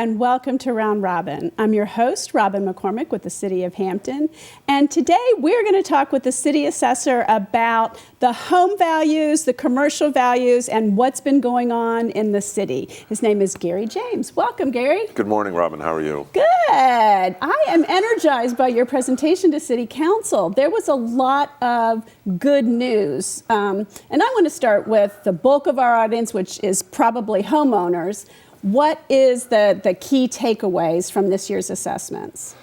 and welcome to Round Robin. I'm your host, Robin McCormick with the City of Hampton. And today we're going to talk with the City Assessor about the home values, the commercial values, and what's been going on in the city. His name is Gary James. Welcome, Gary. Good morning, Robin. How are you? Good. I am energized by your presentation to City Council. There was a lot of good news. And I want to start with the bulk of our audience, which is probably homeowners. What is the key takeaways from this year's assessments?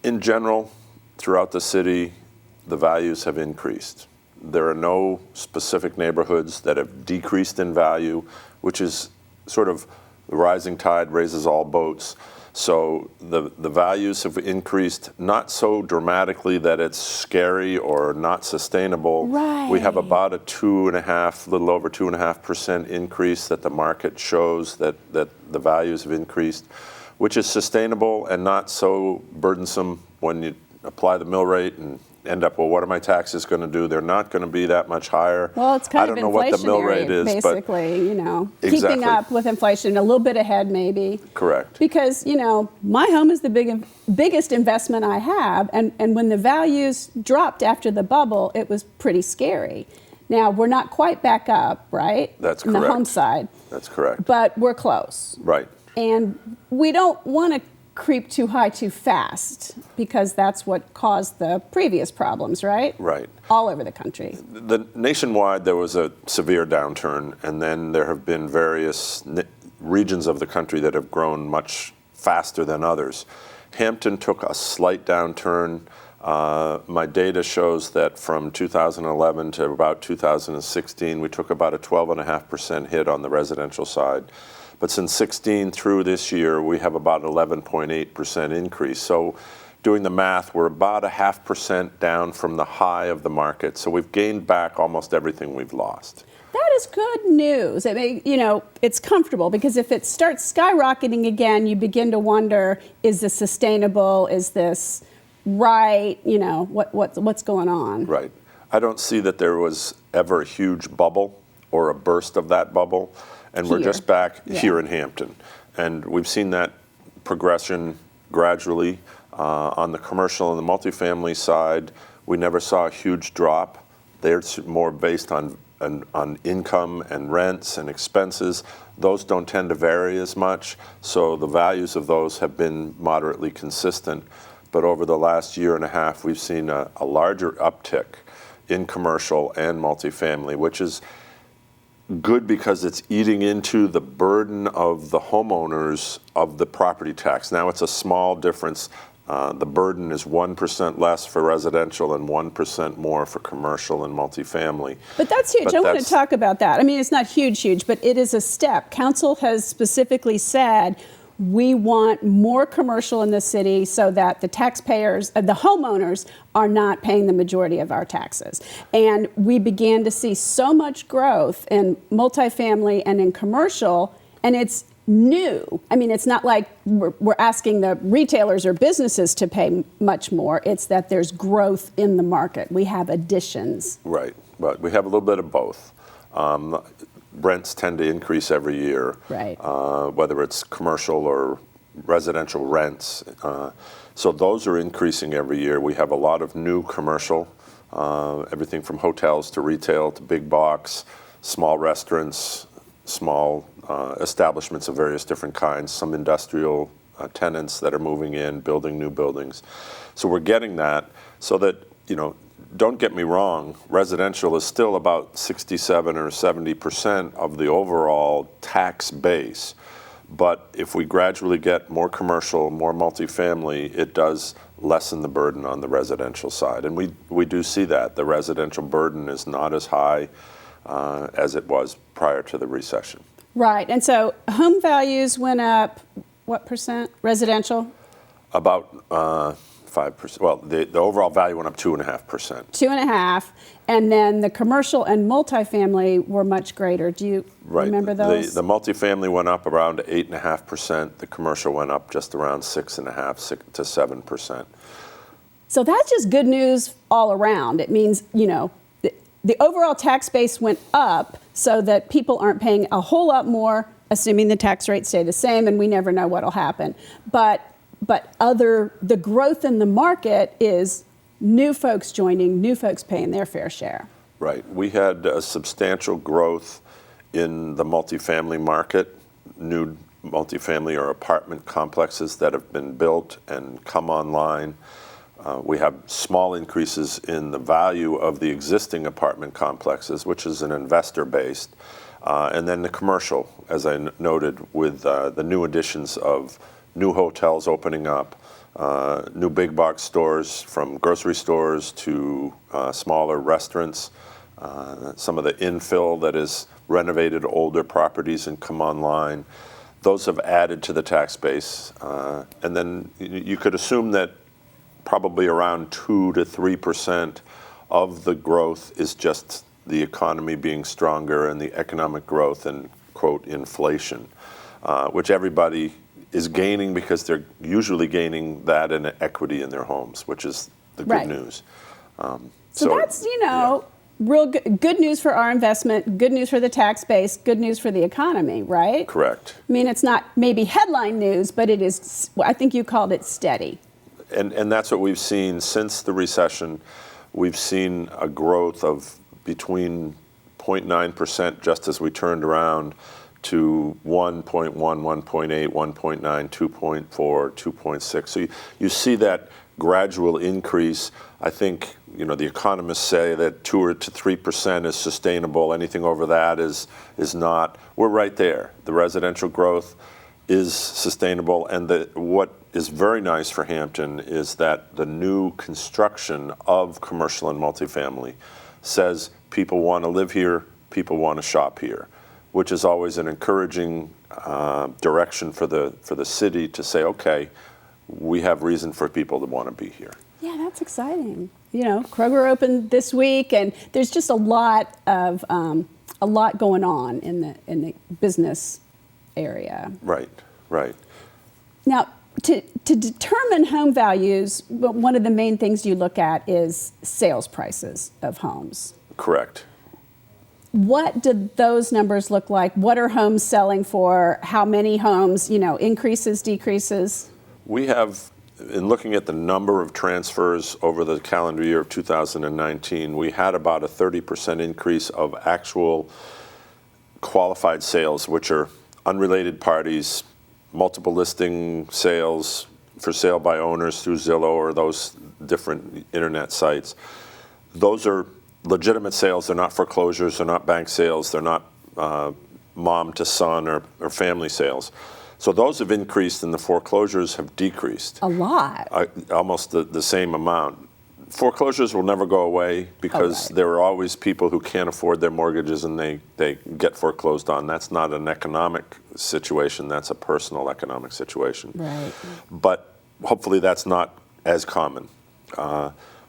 In general, throughout the city, the values have increased. There are no specific neighborhoods that have decreased in value, which is sort of the rising tide raises all boats. So the values have increased, not so dramatically that it's scary or not sustainable. Right. We have about a little over 2.5% increase that the market shows that the values have increased, which is sustainable and not so burdensome when you apply the mill rate and end up, well, what are my taxes going to do? They're not going to be that much higher. Well, it's kind of inflationary, I don't know what the mill rate is, basically, but keeping exactly. up with inflation, a little bit ahead maybe. Correct. Because, my home is the biggest investment I have, and when the values dropped after the bubble, it was pretty scary. Now, we're not quite back up, right? That's correct. On the home side. That's correct. But we're close. Right. And we don't want to creep too high too fast, because that's what caused the previous problems, right? Right. All over the country. Nationwide, there was a severe downturn, and then there have been various regions of the country that have grown much faster than others. Hampton took a slight downturn. My data shows that from 2011 to about 2016, we took about a 12.5% hit on the residential side. But since 16 through this year, we have about 11.8% increase. So doing the math, we're about 0.5% down from the high of the market. So we've gained back almost everything we've lost. That is good news. I mean, it's comfortable, because if it starts skyrocketing again, you begin to wonder, is this sustainable? Is this right? What's going on? Right. I don't see that there was ever a huge bubble or a burst of that bubble. And we're just back here in Hampton. And we've seen that progression gradually. On the commercial and the multifamily side, we never saw a huge drop. They're more based on income and rents and expenses. Those don't tend to vary as much. So the values of those have been moderately consistent. But over the last year and a half, we've seen a larger uptick in commercial and multifamily, which is good because it's eating into the burden of the homeowners of the property tax. Now it's a small difference. The burden is 1% less for residential and 1% more for commercial and multifamily. But that's huge. I want to talk about that. I mean, it's not huge, but it is a step. Council has specifically said, we want more commercial in the city so that the taxpayers, the homeowners, are not paying the majority of our taxes. And we began to see so much growth in multifamily and in commercial, and it's new. I mean, it's not like we're asking the retailers or businesses to pay much more. It's that there's growth in the market. We have additions. Right, but we have a little bit of both. Rents tend to increase every year, right? Whether it's commercial or residential rents. So those are increasing every year. We have a lot of new commercial, everything from hotels to retail to big box, small restaurants, small establishments of various different kinds, some industrial tenants that are moving in, building new buildings. So we're getting that so that, don't get me wrong, residential is still about 67 or 70% of the overall tax base. But if we gradually get more commercial, more multifamily, it does lessen the burden on the residential side. And we do see that. The residential burden is not as high as it was prior to the recession. Right. And so home values went up, what percent? Residential? About 5%. Well, the overall value went up 2.5%. 2.5%, and then the commercial and multifamily were much greater. Do you remember those? The multifamily went up around 8.5%. The commercial went up just around 6.5% to 7%. So that's just good news all around. It means, the overall tax base went up so that people aren't paying a whole lot more assuming the tax rates stay the same, and we never know what'll happen. But the growth in the market is new folks joining, new folks paying their fair share. Right. We had a substantial growth in the multifamily market, new multifamily or apartment complexes that have been built and come online. We have small increases in the value of the existing apartment complexes, which is an investor-based. And then the commercial, as I noted, with the new additions of new hotels opening up, new big box stores from grocery stores to smaller restaurants, some of the infill that is renovated older properties and come online. Those have added to the tax base. And then you could assume that probably around 2 to 3% of the growth is just the economy being stronger and the economic growth and, quote, inflation, which everybody is gaining because they're usually gaining that in equity in their homes, which is the good news. So that's, real good news for our investment, good news for the tax base, good news for the economy, right? Correct. I mean, it's not maybe headline news, but it is, I think you called it steady. And that's what we've seen since the recession. We've seen a growth of between 0.9% just as we turned around to 1.1, 1.8, 1.9, 2.4, 2.6. So you see that gradual increase. I think the economists say that 2 to 3% is sustainable. Anything over that is not. We're right there. The residential growth is sustainable, and what is very nice for Hampton is that the new construction of commercial and multifamily says people want to live here, people want to shop here, which is always an encouraging direction for the city to say, okay, we have reason for people to want to be here. Yeah, that's exciting. Kroger opened this week, and there's just a lot going on in the business area. Right. Now, to determine home values, one of the main things you look at is sales prices of homes. Correct. What do those numbers look like? What are homes selling for? How many homes, increases, decreases? We have, in looking at the number of transfers over the calendar year of 2019, we had about a 30% increase of actual qualified sales, which are unrelated parties, multiple listing sales for sale by owners through Zillow or those different internet sites. Those are legitimate sales. They're not foreclosures. They're not bank sales. They're not mom to son or family sales. So those have increased, and the foreclosures have decreased. A lot. Almost the same amount. Foreclosures will never go away because there are always people who can't afford their mortgages and they get foreclosed on. That's not an economic situation. That's a personal economic situation. Right. But hopefully that's not as common.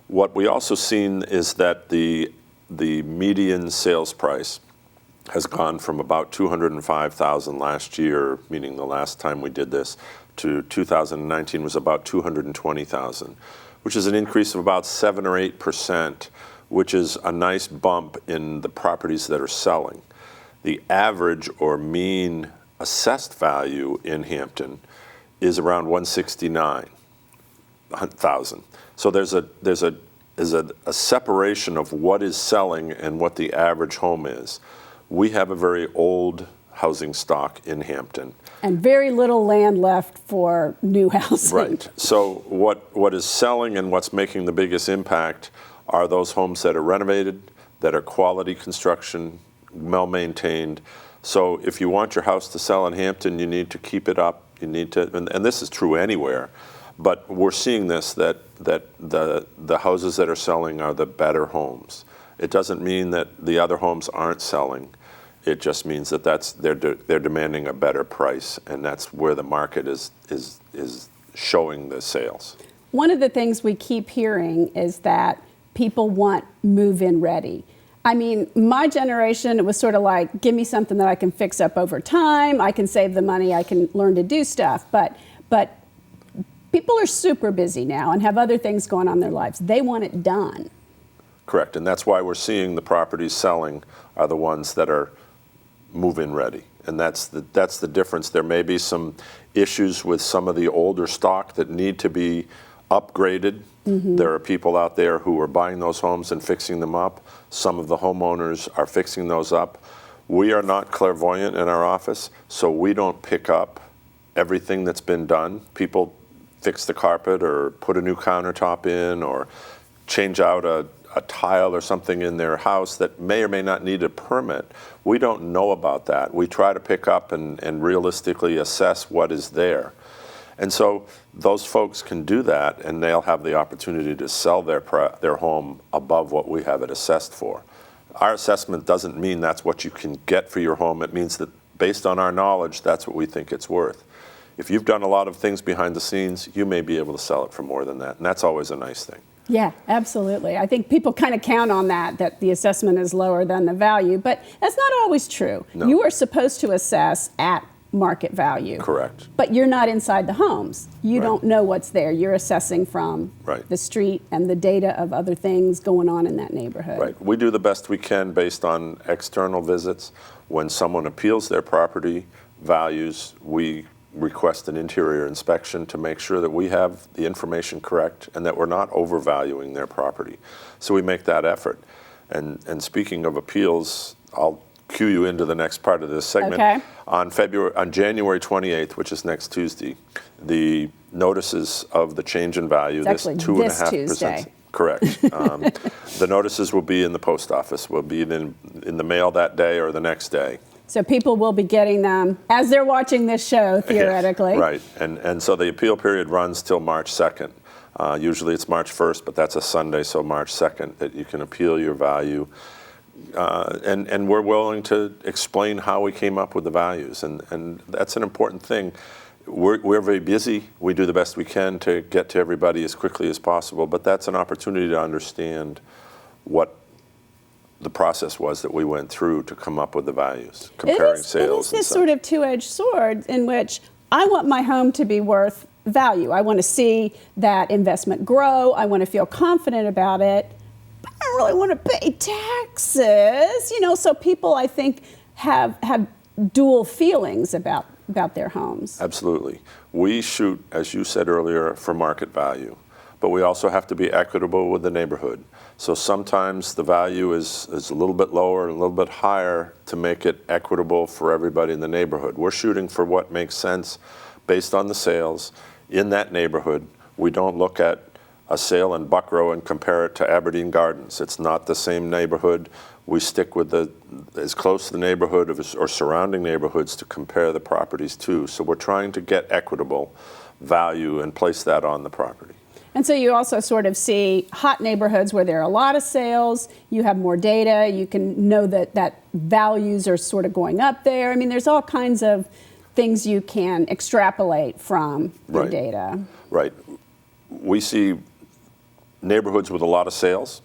What we also seen is that the median sales price has gone from about $205,000 last year, meaning the last time we did this, to 2019 was about $220,000, which is an increase of about 7 or 8%, which is a nice bump in the properties that are selling. The average or mean assessed value in Hampton is around $169,000. So there's a separation of what is selling and what the average home is. We have a very old housing stock in Hampton. And very little land left for new housing. Right. So what is selling and what's making the biggest impact are those homes that are renovated, that are quality construction, well-maintained. So if you want your house to sell in Hampton, you need to keep it up. You need to, and this is true anywhere, but we're seeing this, that the houses that are selling are the better homes. It doesn't mean that the other homes aren't selling. It just means that they're demanding a better price, and that's where the market is showing the sales. One of the things we keep hearing is that people want move-in ready. I mean, my generation, it was sort of like, give me something that I can fix up over time. I can save the money. I can learn to do stuff. But people are super busy now and have other things going on in their lives. They want it done. Correct, and that's why we're seeing the properties selling are the ones that are move-in ready. And that's the difference. There may be some issues with some of the older stock that need to be upgraded. There are people out there who are buying those homes and fixing them up. Some of the homeowners are fixing those up. We are not clairvoyant in our office, so we don't pick up everything that's been done. People fix the carpet or put a new countertop in or change out a tile or something in their house that may or may not need a permit. We don't know about that. We try to pick up and realistically assess what is there. And so those folks can do that, and they'll have the opportunity to sell their home above what we have it assessed for. Our assessment doesn't mean that's what you can get for your home. It means that based on our knowledge, that's what we think it's worth. If you've done a lot of things behind the scenes, you may be able to sell it for more than that, and that's always a nice thing. Yeah, absolutely. I think people kind of count on that the assessment is lower than the value, but that's not always true. No. You are supposed to assess at market value. Correct. But you're not inside the homes. You don't know what's there. You're assessing from the street and the data of other things going on in that neighborhood. Right. We do the best we can based on external visits. When someone appeals their property values, we request an interior inspection to make sure that we have the information correct and that we're not overvaluing their property. So we make that effort. And speaking of appeals, I'll cue you into the next part of this segment. Okay. On January 28th, which is next Tuesday, the notices of the change in value, it's this actually this 2.5%. Tuesday. Correct. The notices will be in the post office, will be in the mail that day or the next day. So people will be getting them as they're watching this show, theoretically. Yeah, right. And so the appeal period runs till March 2nd. Usually it's March 1st, but that's a Sunday, so March 2nd that you can appeal your value. And we're willing to explain how we came up with the values, and that's an important thing. We're very busy. We do the best we can to get to everybody as quickly as possible, but that's an opportunity to understand what the process was that we went through to come up with the values, comparing sales. It is this sort of two-edged sword in which I want my home to be worth value. I want to see that investment grow. I want to feel confident about it. But I don't really want to pay taxes. So people, I think, have dual feelings about their homes. Absolutely. We shoot, as you said earlier, for market value, but we also have to be equitable with the neighborhood. So sometimes the value is a little bit lower and a little bit higher to make it equitable for everybody in the neighborhood. We're shooting for what makes sense based on the sales in that neighborhood. We don't look at a sale in Buckrow and compare it to Aberdeen Gardens. It's not the same neighborhood. We stick with as close to the neighborhood or surrounding neighborhoods to compare the properties to. So we're trying to get equitable value and place that on the property. And so you also sort of see hot neighborhoods where there are a lot of sales, you have more data, you can know that values are sort of going up there. I mean, there's all kinds of things you can extrapolate from the data. Right. We see neighborhoods with a lot of sales,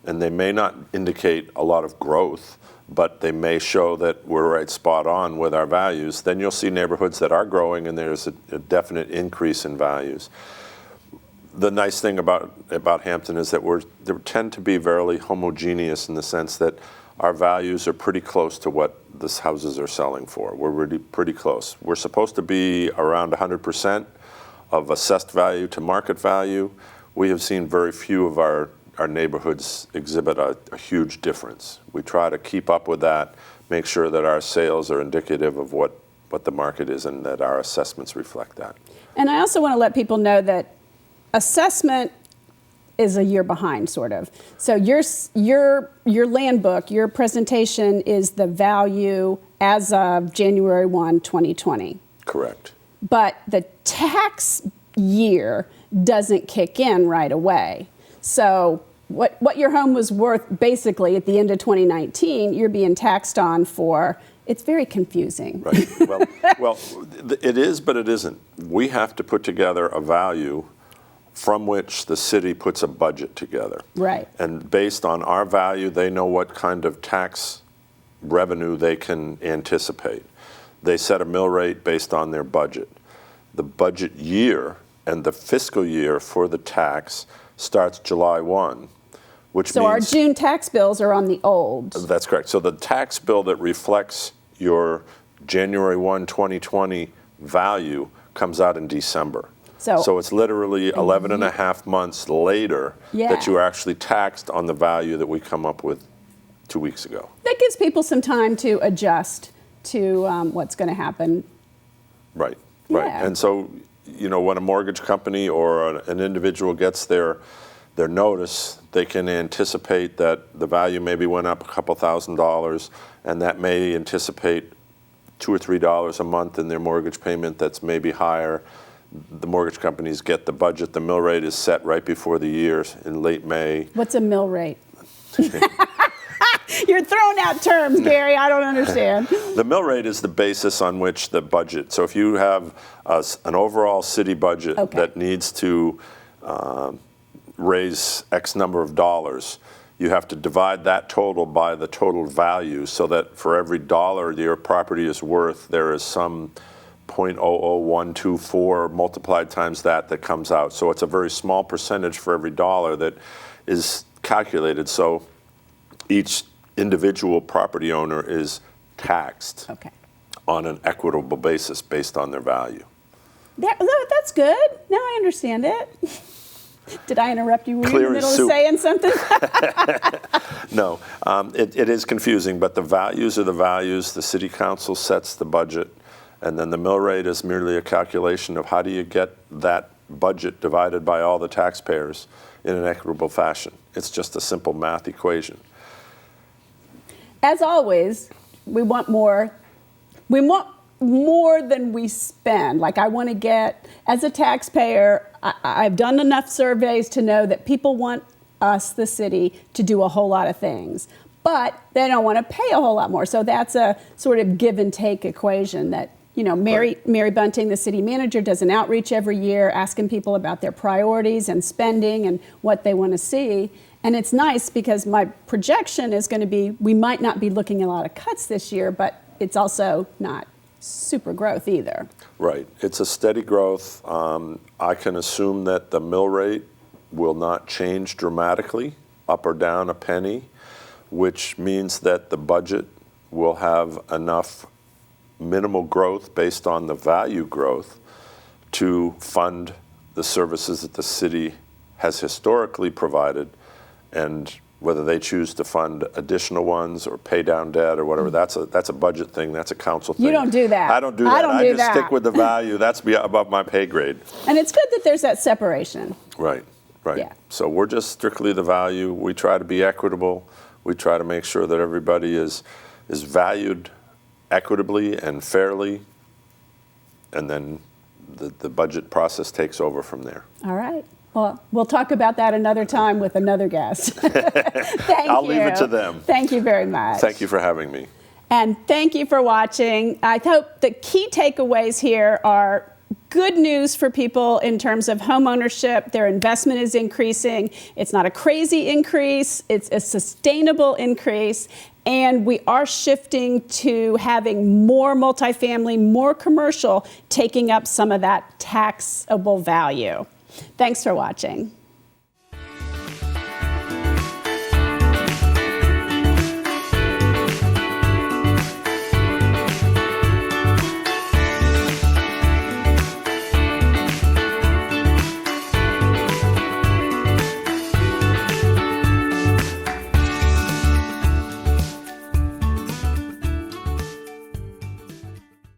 and they may not indicate a lot of growth, but they may show that we're right spot on with our values. Then you'll see neighborhoods that are growing and there's a definite increase in values. The nice thing about Hampton is that they tend to be very homogeneous in the sense that our values are pretty close to what these houses are selling for. We're really pretty close. We're supposed to be around 100% of assessed value to market value. We have seen very few of our neighborhoods exhibit a huge difference. We try to keep up with that, make sure that our sales are indicative of what the market is and that our assessments reflect that. And I also want to let people know that assessment is a year behind, sort of. So your land book, your presentation is the value as of January 1, 2020. Correct. But the tax year doesn't kick in right away. So what your home was worth basically at the end of 2019, you're being taxed on for. It's very confusing. Right. Well, it is, but it isn't. We have to put together a value from which the city puts a budget together. Right. And based on our value, they know what kind of tax revenue they can anticipate. They set a mill rate based on their budget. The budget year and the fiscal year for the tax starts July 1, which means... So our June tax bills are on the old. That's correct. So the tax bill that reflects your January 1, 2020 value comes out in December. So it's literally 11 and a half months later that you are actually taxed on the value that we come up with 2 weeks ago. That gives people some time to adjust to what's going to happen. Right. Yeah. And so, when a mortgage company or an individual gets their notice, they can anticipate that the value maybe went up a couple $1,000s, and that may anticipate $2 or $3 a month in their mortgage payment that's maybe higher. The mortgage companies get the budget. The mill rate is set right before the year in late May. What's a mill rate? You're throwing out terms, Gary. I don't understand. The mill rate is the basis on which the budget. So if you have an overall city budget that needs to raise X number of dollars, you have to divide that total by the total value, so that for every dollar your property is worth, there is some 0.00124 multiplied times that comes out. So it's a very small percentage for every dollar that is calculated. So each individual property owner is taxed on an equitable basis based on their value. That's good. Now I understand it. Did I interrupt you? Were you in the middle of saying something? No, it is confusing, but the values are the values. The city council sets the budget, and then the mill rate is merely a calculation of how do you get that budget divided by all the taxpayers in an equitable fashion. It's just a simple math equation. As always, we want more. We want more than we spend. Like, I want to get, as a taxpayer, I've done enough surveys to know that people want us, the city, to do a whole lot of things, but they don't want to pay a whole lot more. So that's a sort of give and take equation that, Mary Bunting, the city manager, does an outreach every year asking people about their priorities and spending and what they want to see. And it's nice because my projection is going to be, we might not be looking at a lot of cuts this year, but it's also not super growth either. Right. It's a steady growth. I can assume that the mill rate will not change dramatically, up or down a penny, which means that the budget will have enough minimal growth based on the value growth to fund the services that the city has historically provided, and whether they choose to fund additional ones or pay down debt or whatever, that's a budget thing. That's a council thing. You don't do that. I don't do that. I just stick with the value. That's above my pay grade. And it's good that there's that separation. Right. Yeah. So we're just strictly the value. We try to be equitable. We try to make sure that everybody is valued equitably and fairly, and then the budget process takes over from there. All right. Well, we'll talk about that another time with another guest. Thank you. I'll leave it to them. Thank you very much. Thank you for having me. And thank you for watching. I hope the key takeaways here are good news for people in terms of home ownership. Their investment is increasing. It's not a crazy increase. It's a sustainable increase. And we are shifting to having more multifamily, more commercial, taking up some of that taxable value. Thanks for watching.